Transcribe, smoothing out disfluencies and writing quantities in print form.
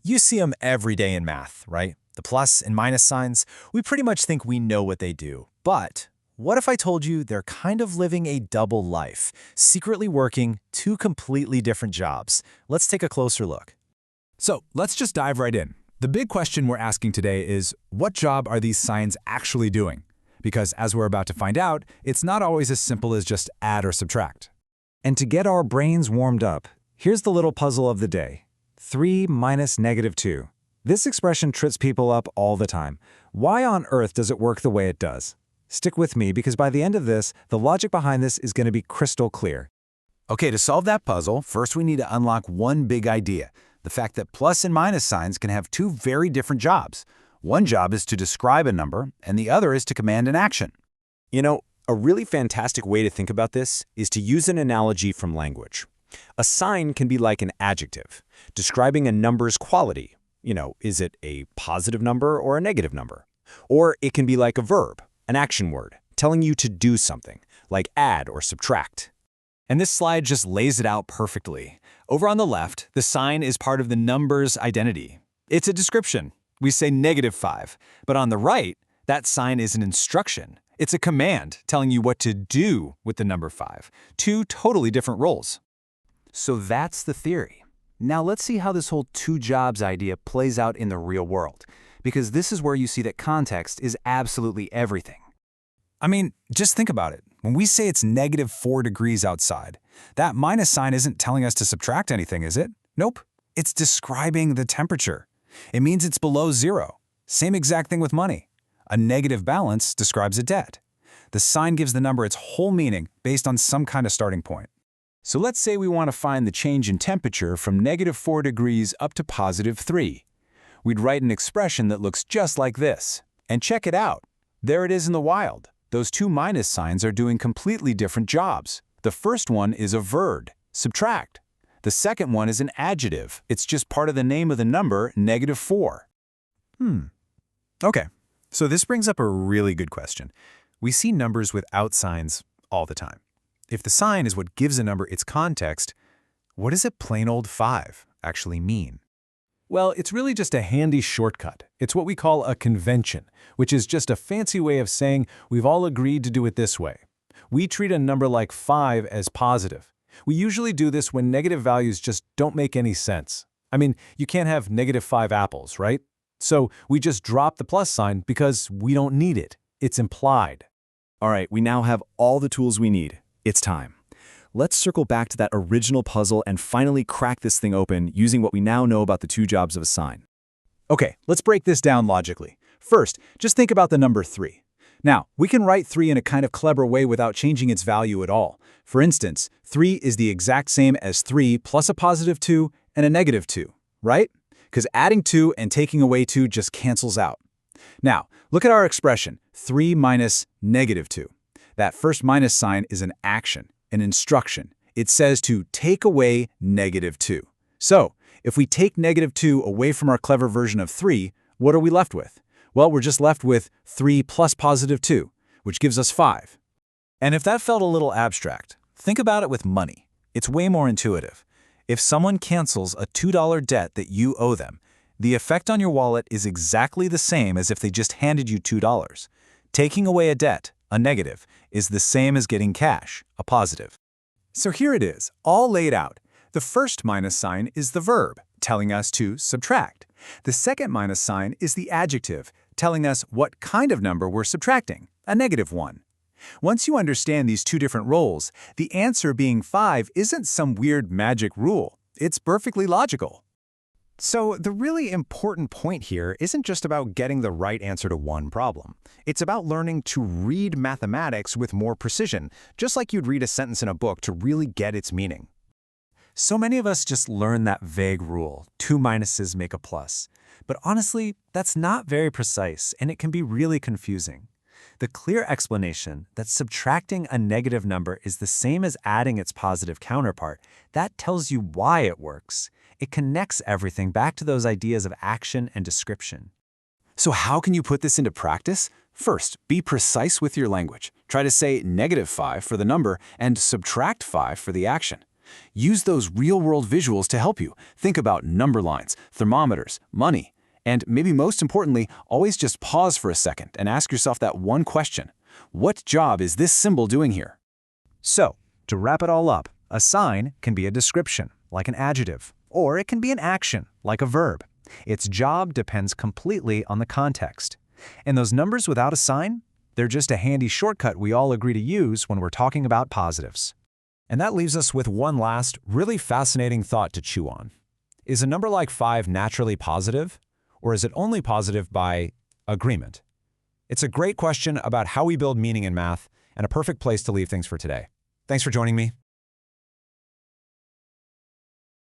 You see them every day in math, right? The plus and minus signs, we pretty much think we know what they do. But what if I told you they're kind of living a double life, secretly working two completely different jobs? Let's take a closer look. So let's just dive right in. The big question we're asking today is, what job are these signs actually doing? Because as we're about to find out, it's not always as simple as just add or subtract. And to get our brains warmed up, here's the little puzzle of the day. 3 minus -2. This expression trips people up all the time. Why on earth does it work the way it does? Stick with me because by the end of this, the logic behind this is going to be crystal clear. Okay, to solve that puzzle, first we need to unlock one big idea. The fact that plus and minus signs can have two very different jobs. One job is to describe a number, and the other is to command an action. You know, a really fantastic way to think about this is to use an analogy from language. A sign can be like an adjective, describing a number's quality. Is it a positive number or a negative number? Or it can be like a verb, an action word, telling you to do something, like add or subtract. And this slide just lays it out perfectly. Over on the left, the sign is part of the number's identity. It's a description. We say -5. But on the right, that sign is an instruction. It's a command telling you what to do with the number 5. Two totally different roles. So that's the theory. Now let's see how this whole two jobs idea plays out in the real world, because this is where you see that context is absolutely everything. I mean, just think about it. When we say it's -4 degrees outside, that minus sign isn't telling us to subtract anything, is it? Nope. It's describing the temperature. It means it's below 0. Same exact thing with money. A negative balance describes a debt. The sign gives the number its whole meaning based on some kind of starting point. So let's say we want to find the change in temperature from -4 degrees up to +3. We'd write an expression that looks just like this. And check it out. There it is in the wild. Those two minus signs are doing completely different jobs. The first one is a verb, subtract. The second one is an adjective. It's just part of the name of the number, -4. Okay, so this brings up a really good question. We see numbers without signs all the time. If the sign is what gives a number its context, what does a plain old 5 actually mean? Well, it's really just a handy shortcut. It's what we call a convention, which is just a fancy way of saying we've all agreed to do it this way. We treat a number like 5 as positive. We usually do this when negative values just don't make any sense. I mean, you can't have -5 apples, right? So we just drop the plus sign because we don't need it. It's implied. All right, we now have all the tools we need. It's time. Let's circle back to that original puzzle and finally crack this thing open using what we now know about the two jobs of a sign. Okay, let's break this down logically. First, just think about the number 3. Now, we can write 3 in a kind of clever way without changing its value at all. For instance, 3 is the exact same as 3 plus a +2 and a -2, right? Because adding 2 and taking away 2 just cancels out. Now, look at our expression, 3 minus -2. That first minus sign is an action, an instruction. It says to take away -2. So, if we take -2 away from our clever version of 3, what are we left with? Well, we're just left with 3 plus +2, which gives us 5. And if that felt a little abstract, think about it with money. It's way more intuitive. If someone cancels a $2 debt that you owe them, the effect on your wallet is exactly the same as if they just handed you $2. Taking away a debt, a negative, is the same as getting cash, a positive. So here it is, all laid out. The first minus sign is the verb, telling us to subtract. The second minus sign is the adjective, telling us what kind of number we're subtracting, a -1. Once you understand these two different roles, the answer being 5 isn't some weird magic rule. It's perfectly logical. So the really important point here isn't just about getting the right answer to one problem. It's about learning to read mathematics with more precision, just like you'd read a sentence in a book to really get its meaning. So many of us just learn that vague rule, 2 minuses make a plus. But honestly, that's not very precise, and it can be really confusing. The clear explanation that subtracting a negative number is the same as adding its positive counterpart, that tells you why it works. It connects everything back to those ideas of action and description. So how can you put this into practice? First, be precise with your language. Try to say -5 for the number and subtract 5 for the action. Use those real-world visuals to help you. Think about number lines, thermometers, money, and maybe most importantly, always just pause for a second and ask yourself that one question. What job is this symbol doing here? So, to wrap it all up, a sign can be a description, like an adjective, or it can be an action, like a verb. Its job depends completely on the context. And those numbers without a sign, they're just a handy shortcut we all agree to use when we're talking about positives. And that leaves us with one last, really fascinating thought to chew on. Is a number like 5 naturally positive, or is it only positive by agreement? It's a great question about how we build meaning in math, and a perfect place to leave things for today. Thanks for joining me.